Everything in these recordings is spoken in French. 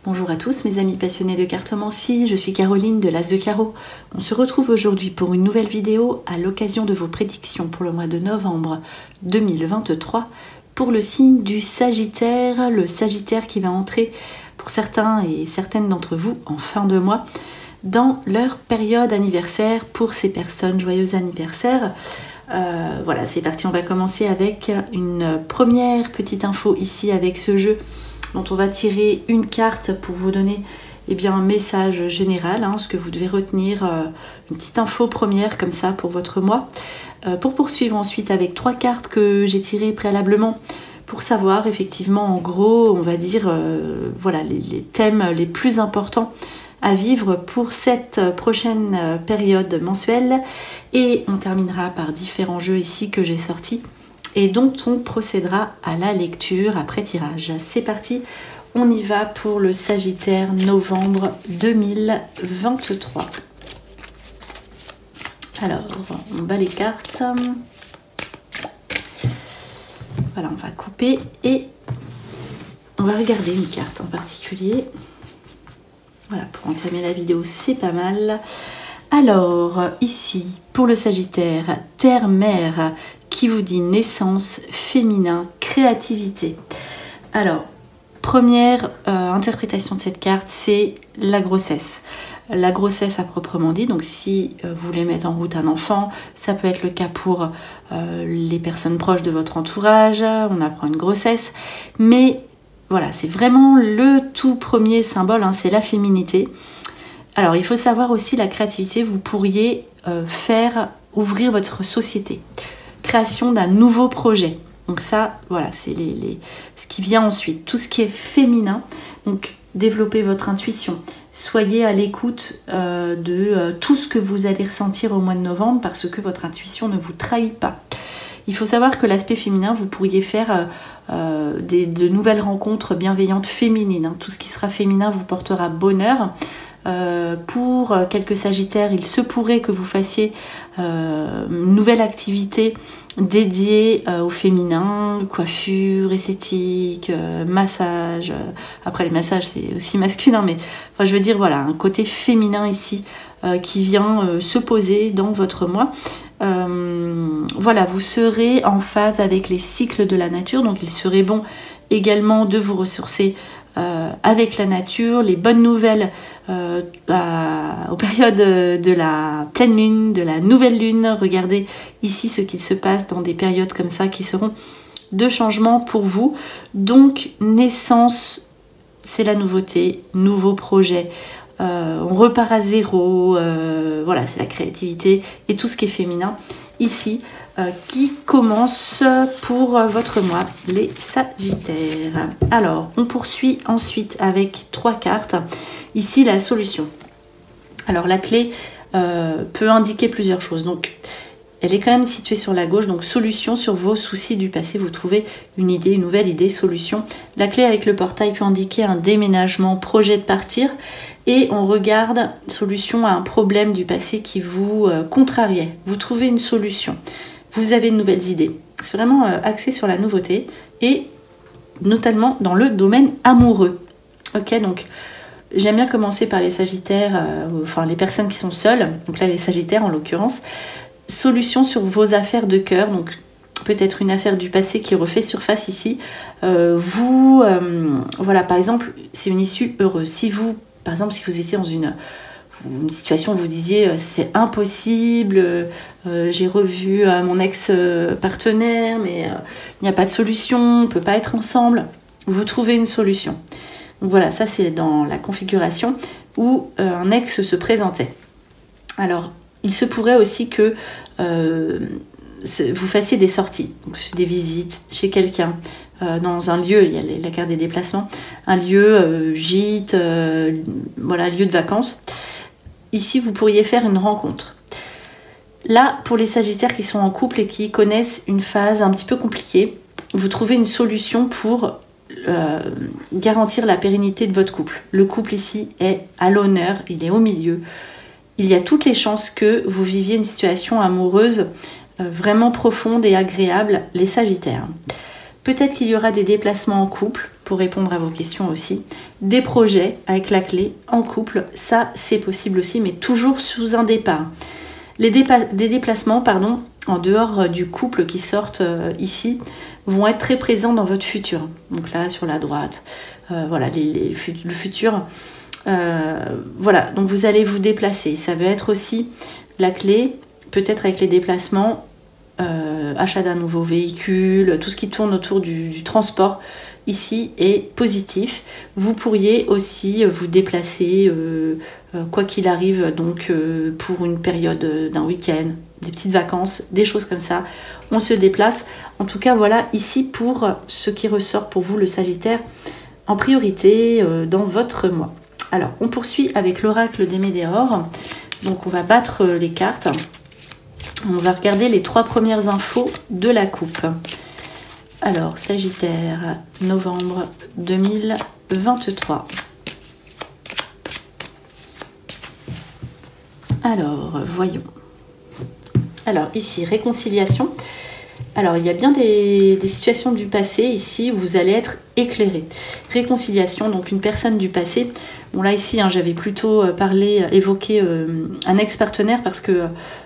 Bonjour à tous mes amis passionnés de cartomancie, je suis Caroline de l'As de Carreau. On se retrouve aujourd'hui pour une nouvelle vidéo à l'occasion de vos prédictions pour le mois de novembre 2023 pour le signe du Sagittaire, le Sagittaire qui va entrer pour certains et certaines d'entre vous en fin de mois dans leur période anniversaire. Pour ces personnes, joyeux anniversaire. Voilà, c'est parti, on va commencer avec une première petite info ici avec ce jeu dont on va tirer une carte pour vous donner un message général, ce que vous devez retenir, une petite info première comme ça pour votre mois. Pour poursuivre ensuite avec 3 cartes que j'ai tirées préalablement pour savoir effectivement en gros, on va dire, voilà, les thèmes les plus importants à vivre pour cette prochaine période mensuelle. Et on terminera par différents jeux ici que j'ai sortis et dont on procédera à la lecture après tirage. C'est parti, on y va pour le Sagittaire novembre 2023. Alors, on bat les cartes. Voilà, on va couper et on va regarder une carte en particulier. Voilà, pour entamer la vidéo, c'est pas mal. Alors, ici, pour le Sagittaire, Terre-Mère, qui vous dit naissance, féminin, créativité. Alors, première interprétation de cette carte, c'est la grossesse. La grossesse à proprement dit, donc si vous voulez mettre en route un enfant, ça peut être le cas pour les personnes proches de votre entourage, on apprend une grossesse, mais voilà, c'est vraiment le tout premier symbole, c'est la féminité. Alors, il faut savoir aussi la créativité, vous pourriez ouvrir votre société. Création d'un nouveau projet. Donc ça, voilà, c'est ce qui vient ensuite. Tout ce qui est féminin, donc développez votre intuition. Soyez à l'écoute de tout ce que vous allez ressentir au mois de novembre parce que votre intuition ne vous trahit pas. Il faut savoir que l'aspect féminin, vous pourriez faire de nouvelles rencontres bienveillantes féminines. Tout ce qui sera féminin vous portera bonheur. Pour quelques Sagittaires, il se pourrait que vous fassiez une nouvelle activité dédiée au féminin, coiffure, esthétique, massage. Après les massages c'est aussi masculin, mais enfin, je veux dire voilà, un côté féminin ici qui vient se poser dans votre mois. Voilà, vous serez en phase avec les cycles de la nature, donc il serait bon également de vous ressourcer avec la nature, les bonnes nouvelles aux périodes de la pleine lune, de la nouvelle lune. Regardez ici ce qui se passe dans des périodes comme ça qui seront de changement pour vous. Donc naissance, c'est la nouveauté, nouveau projet. On repart à zéro, voilà, c'est la créativité et tout ce qui est féminin ici qui commence pour votre mois, les Sagittaires. Alors, on poursuit ensuite avec 3 cartes. Ici, la solution. Alors, la clé peut indiquer plusieurs choses. Donc, elle est quand même située sur la gauche. Donc, solution sur vos soucis du passé. Vous trouvez une idée, une nouvelle idée, solution. La clé avec le portail peut indiquer un déménagement, projet de partir. Et on regarde solution à un problème du passé qui vous contrariait. Vous trouvez une solution. Vous avez de nouvelles idées. C'est vraiment axé sur la nouveauté et notamment dans le domaine amoureux. Ok, donc j'aime bien commencer par les Sagittaires, enfin les personnes qui sont seules. Donc là, les Sagittaires en l'occurrence. Solution sur vos affaires de cœur. Donc peut-être une affaire du passé qui refait surface ici. Voilà, par exemple, c'est une issue heureuse. Si vous, par exemple, si vous étiez dans une situation où vous disiez c'est impossible, j'ai revu mon ex-partenaire mais il n'y a pas de solution, on ne peut pas être ensemble, vous trouvez une solution. Donc voilà, ça c'est dans la configuration où un ex se présentait. Alors il se pourrait aussi que vous fassiez des sorties, donc des visites chez quelqu'un, dans un lieu, il y a la carte des déplacements, un lieu, gîte, voilà, lieu de vacances. Ici, vous pourriez faire une rencontre. Là, pour les Sagittaires qui sont en couple et qui connaissent une phase un petit peu compliquée, vous trouvez une solution pour garantir la pérennité de votre couple. Le couple ici est à l'honneur, il est au milieu. Il y a toutes les chances que vous viviez une situation amoureuse vraiment profonde et agréable, les Sagittaires. Peut-être qu'il y aura des déplacements en couple, pour répondre à vos questions aussi. Des projets avec la clé en couple, ça c'est possible aussi, mais toujours sous un départ. Des déplacements, pardon, en dehors du couple qui sortent ici, vont être très présents dans votre futur. Donc là, sur la droite, voilà, le futur. Voilà, donc vous allez vous déplacer. Ça veut être aussi la clé, peut-être avec les déplacements, achat d'un nouveau véhicule, tout ce qui tourne autour du transport ici est positif. Vous pourriez aussi vous déplacer quoi qu'il arrive, donc pour une période d'un week-end, des petites vacances, des choses comme ça. On se déplace. En tout cas, voilà ici pour ce qui ressort pour vous, le Sagittaire, en priorité dans votre mois. Alors, on poursuit avec l'oracle des Médéors. Donc, on va battre les cartes. On va regarder les 3 premières infos de la coupe. Alors, Sagittaire, novembre 2023. Alors, voyons. Alors, ici, réconciliation. Alors, il y a bien des situations du passé ici où vous allez être éclairé. Réconciliation, donc une personne du passé. Bon, là, ici, hein, j'avais plutôt évoqué un ex-partenaire parce que,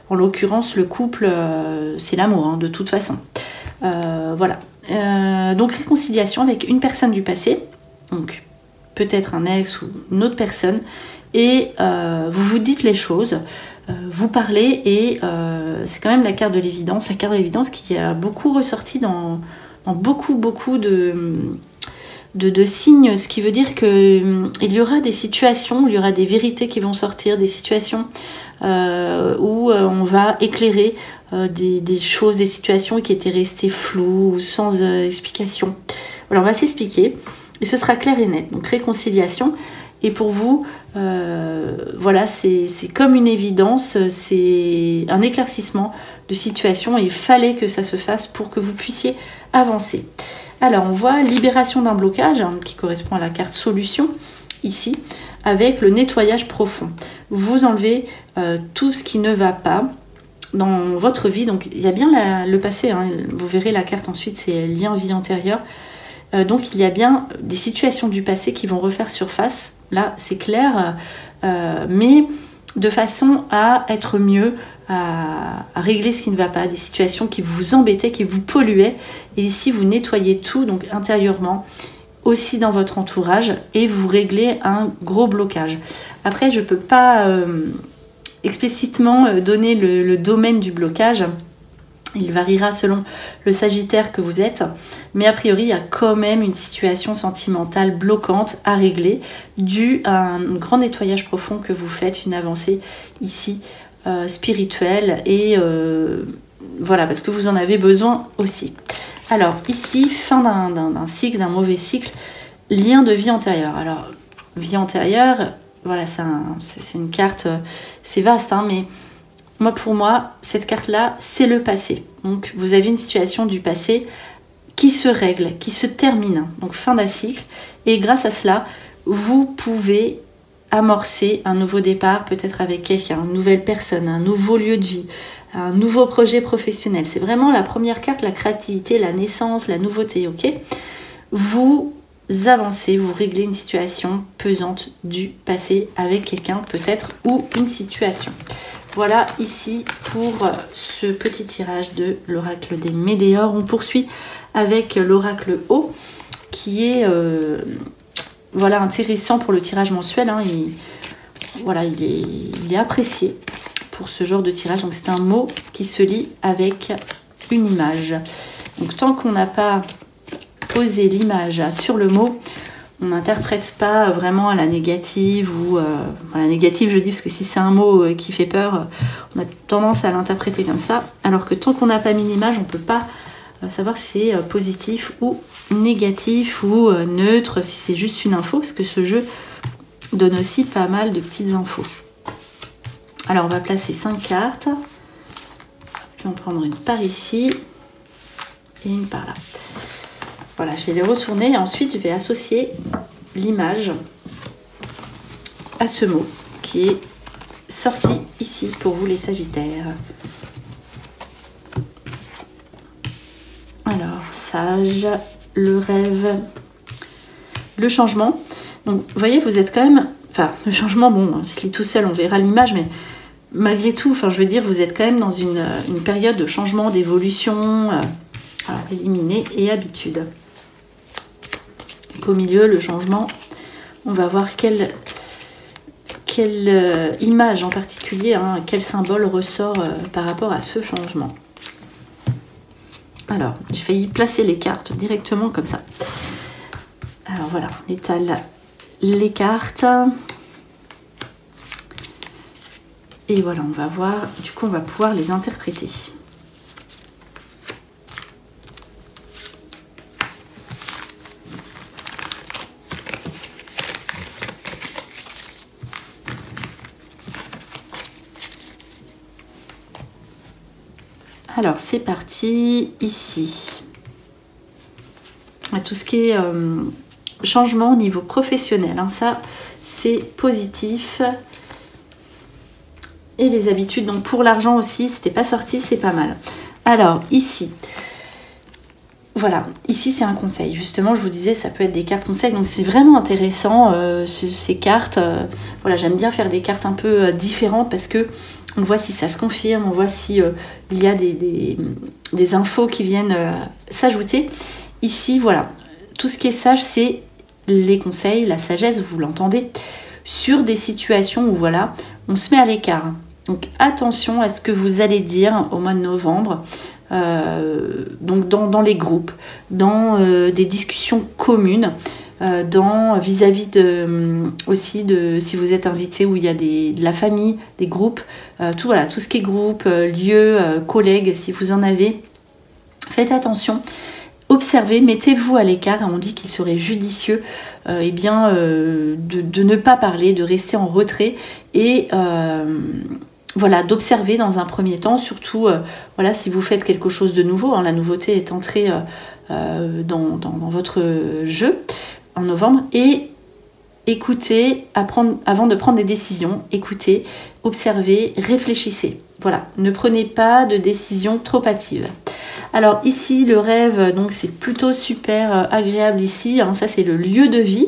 en l'occurrence, le couple, c'est l'amour, hein, de toute façon. Voilà. Donc, réconciliation avec une personne du passé. Donc, peut-être un ex ou une autre personne. Et vous vous dites les choses. Vous parlez et c'est quand même la carte de l'évidence. La carte de l'évidence qui a beaucoup ressorti dans beaucoup de signes, ce qui veut dire qu'il y aura des situations, il y aura des vérités qui vont sortir, des situations où on va éclairer des choses, des situations qui étaient restées floues ou sans explication. Voilà, on va s'expliquer et ce sera clair et net. Donc réconciliation. Et pour vous, voilà, c'est comme une évidence, c'est un éclaircissement de situation et il fallait que ça se fasse pour que vous puissiez avancer. Alors, on voit libération d'un blocage, hein, qui correspond à la carte solution, ici, avec le nettoyage profond. Vous enlevez tout ce qui ne va pas dans votre vie. Donc, il y a bien le passé, hein, vous verrez la carte ensuite, c'est lien vie antérieure. Donc, il y a bien des situations du passé qui vont refaire surface. Là, c'est clair, mais de façon à être mieux, à régler ce qui ne va pas, des situations qui vous embêtaient, qui vous polluaient. Et ici, vous nettoyez tout, donc intérieurement, aussi dans votre entourage, et vous réglez un gros blocage. Après, je ne peux pas explicitement donner le domaine du blocage. Il variera selon le Sagittaire que vous êtes, mais a priori, il y a quand même une situation sentimentale bloquante à régler, due à un grand nettoyage profond que vous faites, une avancée ici spirituelle, et voilà, parce que vous en avez besoin aussi. Alors ici, fin d'un cycle, d'un mauvais cycle, lien de vie antérieure. Alors, vie antérieure, voilà, c'est une carte, c'est vaste, hein, mais... Pour moi, cette carte-là, c'est le passé. Donc, vous avez une situation du passé qui se règle, qui se termine. Donc, fin d'un cycle. Et grâce à cela, vous pouvez amorcer un nouveau départ, peut-être avec quelqu'un, une nouvelle personne, un nouveau lieu de vie, un nouveau projet professionnel. C'est vraiment la première carte, la créativité, la naissance, la nouveauté, ok ? Vous avancez, vous réglez une situation pesante du passé avec quelqu'un, peut-être, ou une situation. Voilà ici pour ce petit tirage de l'oracle des Médéors. On poursuit avec l'oracle haut qui est voilà, intéressant pour le tirage mensuel. Hein. Il est apprécié pour ce genre de tirage. Donc c'est un mot qui se lit avec une image. Donc tant qu'on n'a pas posé l'image sur le mot, on n'interprète pas vraiment à la négative ou à la négative, je dis, parce que si c'est un mot qui fait peur, on a tendance à l'interpréter comme ça, alors que tant qu'on n'a pas mis l'image, on ne peut pas savoir si c'est positif ou négatif ou neutre, si c'est juste une info, parce que ce jeu donne aussi pas mal de petites infos. Alors on va placer 5 cartes, je vais en prendre une par ici et une par là. Voilà, je vais les retourner et ensuite je vais associer l'image à ce mot qui est sorti ici pour vous les Sagittaires. Alors ça, Sage, le rêve, le changement. Donc vous voyez, vous êtes quand même... Enfin, le changement, bon, on se lit tout seul, on verra l'image, mais malgré tout, enfin, je veux dire, vous êtes quand même dans une période de changement, d'évolution. Alors, éliminer et habitude. Donc, au milieu, le changement, on va voir quelle image en particulier, hein, quel symbole ressort par rapport à ce changement. Alors, j'ai failli placer les cartes directement comme ça. Alors voilà, on étale les cartes. Et voilà, on va voir, du coup on va pouvoir les interpréter. Alors c'est parti, ici. Tout ce qui est changement au niveau professionnel, hein, ça c'est positif. Et les habitudes, donc pour l'argent aussi, c'était pas sorti, c'est pas mal. Alors ici, voilà, ici c'est un conseil. Justement, je vous disais, ça peut être des cartes conseils, donc c'est vraiment intéressant ces cartes. Voilà, j'aime bien faire des cartes un peu différentes parce que on voit si ça se confirme, on voit si il y a des infos qui viennent s'ajouter. Ici, voilà, tout ce qui est sage, c'est les conseils, la sagesse, vous l'entendez, sur des situations où voilà, on se met à l'écart. Donc attention à ce que vous allez dire au mois de novembre, donc dans les groupes, dans des discussions communes, vis-à-vis aussi de si vous êtes invité où il y a de la famille, des groupes, tout ce qui est groupe, lieu, collègues, si vous en avez, faites attention. Observez, mettez-vous à l'écart. On dit qu'il serait judicieux de ne pas parler, de rester en retrait et voilà, d'observer dans un premier temps, surtout voilà, si vous faites quelque chose de nouveau, hein, la nouveauté est entrée dans votre jeu en novembre, et écoutez avant de prendre des décisions, écoutez, observez, réfléchissez. Voilà, ne prenez pas de décisions trop hâtives. Alors ici, le rêve, donc c'est plutôt super agréable ici, hein, ça c'est le lieu de vie.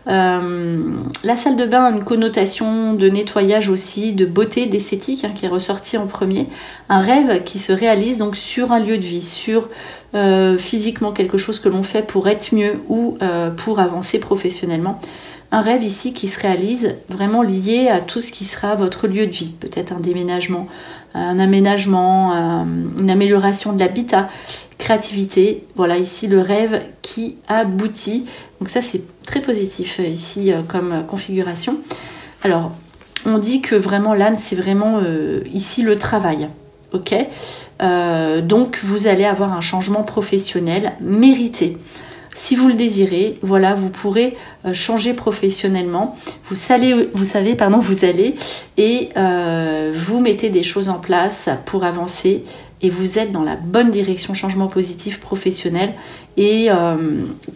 La salle de bain a une connotation de nettoyage aussi, de beauté, d'esthétique, hein, qui est ressorti en premier. Un rêve qui se réalise donc sur un lieu de vie, sur physiquement quelque chose que l'on fait pour être mieux ou pour avancer professionnellement. Un rêve ici qui se réalise vraiment lié à tout ce qui sera votre lieu de vie, peut-être un déménagement, un aménagement, une amélioration de l'habitat, créativité. Voilà ici le rêve qui aboutit. Donc ça c'est très positif ici comme configuration. Alors on dit que vraiment l'âne c'est vraiment ici le travail. Ok, donc vous allez avoir un changement professionnel mérité. Si vous le désirez, voilà, vous pourrez changer professionnellement. Vous allez et vous mettez des choses en place pour avancer et vous êtes dans la bonne direction, changement positif professionnel et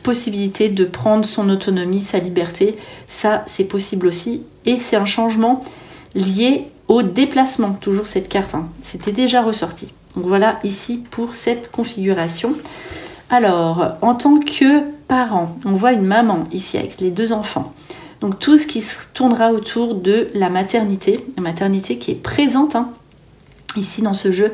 possibilité de prendre son autonomie, sa liberté. Ça, c'est possible aussi. Et c'est un changement lié au déplacement, toujours cette carte, hein. C'était déjà ressorti. Donc voilà ici pour cette configuration. Alors, en tant que parent, on voit une maman ici avec les deux enfants. Donc tout ce qui se tournera autour de la maternité qui est présente, hein, ici dans ce jeu.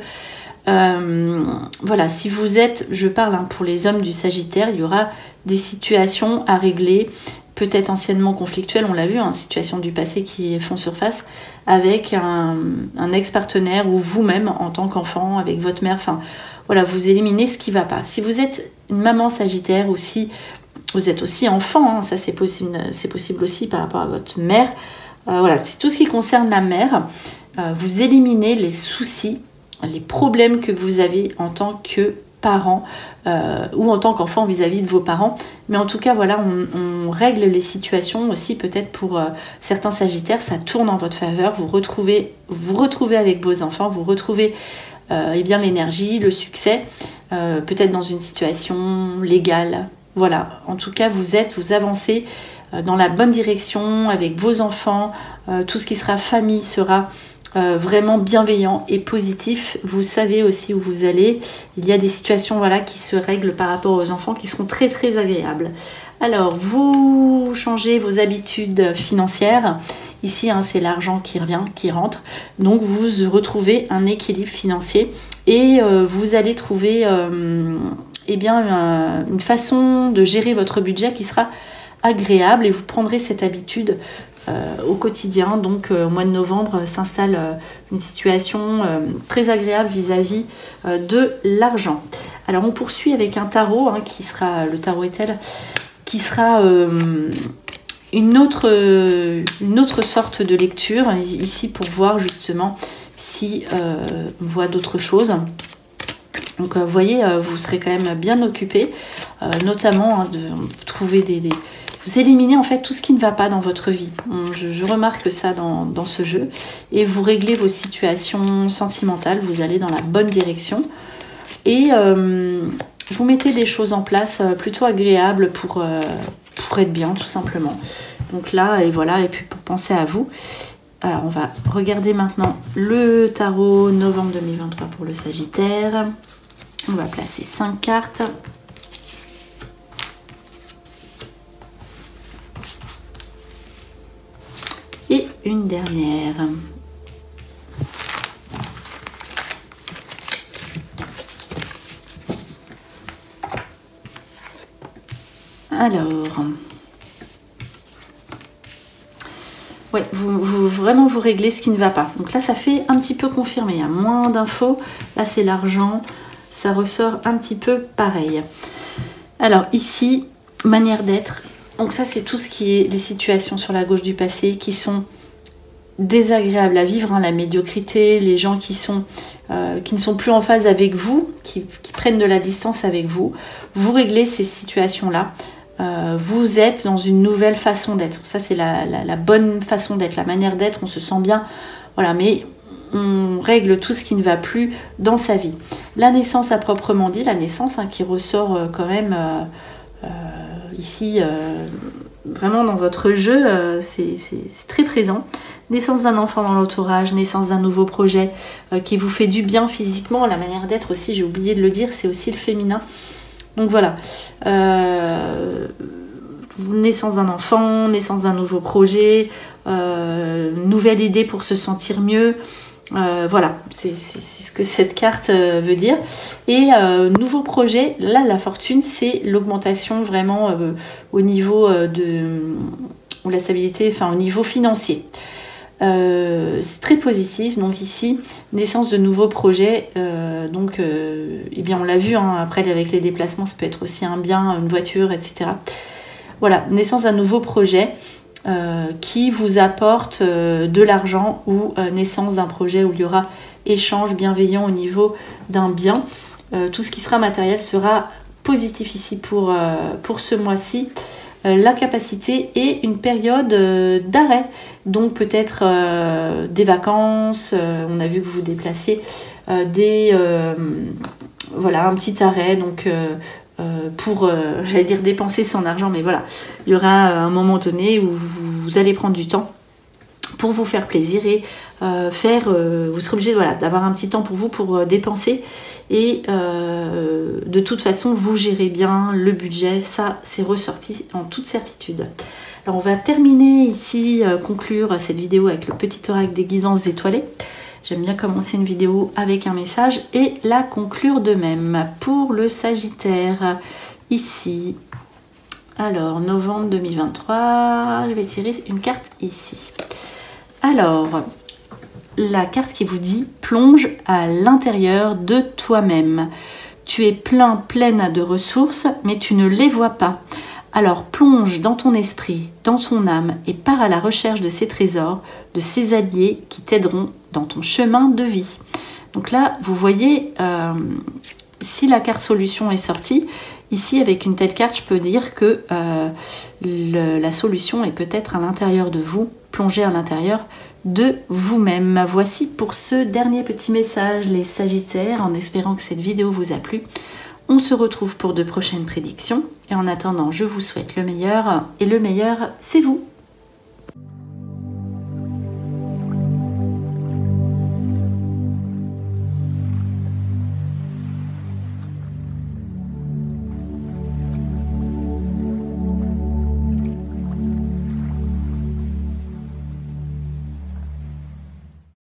Voilà, si vous êtes, je parle hein, pour les hommes du Sagittaire, il y aura des situations à régler, peut-être anciennement conflictuelles, on l'a vu, hein, situations du passé qui font surface, avec un ex-partenaire ou vous-même en tant qu'enfant, avec votre mère, enfin voilà, vous éliminez ce qui ne va pas. Si vous êtes une maman Sagittaire ou si vous êtes aussi enfant, hein, ça c'est possible aussi par rapport à votre mère, voilà, c'est tout ce qui concerne la mère, vous éliminez les soucis, les problèmes que vous avez en tant que parent ou en tant qu'enfant vis-à-vis de vos parents, mais en tout cas voilà, on règle les situations aussi, peut-être pour certains Sagittaires, ça tourne en votre faveur, vous retrouvez avec vos enfants, vous retrouvez eh bien l'énergie, le succès, peut-être dans une situation légale, voilà, en tout cas vous avancez dans la bonne direction avec vos enfants, tout ce qui sera famille sera vraiment bienveillant et positif. Vous savez aussi où vous allez. Il y a des situations voilà, qui se règlent par rapport aux enfants qui seront très très agréables. Alors, vous changez vos habitudes financières. Ici, hein, c'est l'argent qui revient, qui rentre. Donc, vous retrouvez un équilibre financier et vous allez trouver eh bien, une façon de gérer votre budget qui sera agréable et vous prendrez cette habitude au quotidien. Donc au mois de novembre s'installe une situation très agréable vis-à-vis de l'argent. Alors on poursuit avec un tarot hein, qui sera le tarot Ethel, qui sera une autre sorte de lecture ici pour voir justement si on voit d'autres choses. Donc vous voyez, vous serez quand même bien occupé, notamment hein, de trouver vous éliminez en fait tout ce qui ne va pas dans votre vie. Je remarque ça dans ce jeu. Et vous réglez vos situations sentimentales, vous allez dans la bonne direction. Et vous mettez des choses en place plutôt agréables pour être bien tout simplement. Donc là, et voilà, et puis pour penser à vous. Alors on va regarder maintenant le tarot novembre 2023 pour le Sagittaire. On va placer 5 cartes. Et une dernière. Alors, ouais, vraiment vous réglez ce qui ne va pas. Donc là, ça fait un petit peu confirmé. Il y a moins d'infos. Là, c'est l'argent. Ça ressort un petit peu pareil. Alors ici, manière d'être. Donc ça, c'est tout ce qui est les situations sur la gauche du passé qui sont désagréables à vivre, hein, la médiocrité, les gens qui ne sont plus en phase avec vous, qui prennent de la distance avec vous. Vous réglez ces situations-là. Vous êtes dans une nouvelle façon d'être. Ça, c'est la bonne façon d'être, la manière d'être. On se sent bien. Voilà, mais on règle tout ce qui ne va plus dans sa vie. La naissance à proprement dit, la naissance hein, qui ressort quand même ici, vraiment dans votre jeu, c'est très présent. Naissance d'un enfant dans l'entourage, naissance d'un nouveau projet qui vous fait du bien physiquement. La manière d'être aussi, j'ai oublié de le dire, c'est aussi le féminin. Donc voilà, naissance d'un enfant, naissance d'un nouveau projet, nouvelle idée pour se sentir mieux. Voilà, c'est ce que cette carte veut dire. Et nouveau projet, là la fortune c'est l'augmentation vraiment au niveau ou la stabilité, enfin au niveau financier. C'est très positif, donc ici, naissance de nouveaux projets, eh bien on l'a vu, hein, après avec les déplacements, ça peut être aussi un bien, une voiture, etc. Voilà, naissance d'un nouveau projet qui vous apporte de l'argent ou naissance d'un projet où il y aura échange bienveillant au niveau d'un bien. Tout ce qui sera matériel sera positif ici pour ce mois-ci. La capacité et une période d'arrêt, donc peut-être des vacances, on a vu que vous vous déplaciez, voilà, un petit arrêt, donc pour, j'allais dire dépenser son argent, mais voilà, il y aura un moment donné où vous allez prendre du temps pour vous faire plaisir et vous serez obligé voilà, d'avoir un petit temps pour vous pour dépenser. Et de toute façon, vous gérez bien le budget, ça c'est ressorti en toute certitude. Alors on va terminer ici, conclure cette vidéo avec le petit oracle des guidances étoilées. J'aime bien commencer une vidéo avec un message et la conclure de même. Pour le Sagittaire, ici, alors novembre 2023, je vais tirer une carte ici. Alors, la carte qui vous dit « Plonge à l'intérieur de toi-même ». Tu es pleine de ressources, mais tu ne les vois pas. Alors plonge dans ton esprit, dans ton âme et pars à la recherche de ces trésors, de ces alliés qui t'aideront dans ton chemin de vie. Donc là, vous voyez, si la carte solution est sortie, ici avec une telle carte, je peux dire que la solution est peut-être à l'intérieur de vous, plongée à l'intérieur de vous-même. Voici pour ce dernier petit message, les Sagittaires, en espérant que cette vidéo vous a plu. On se retrouve pour de prochaines prédictions. Et en attendant, je vous souhaite le meilleur. Et le meilleur, c'est vous.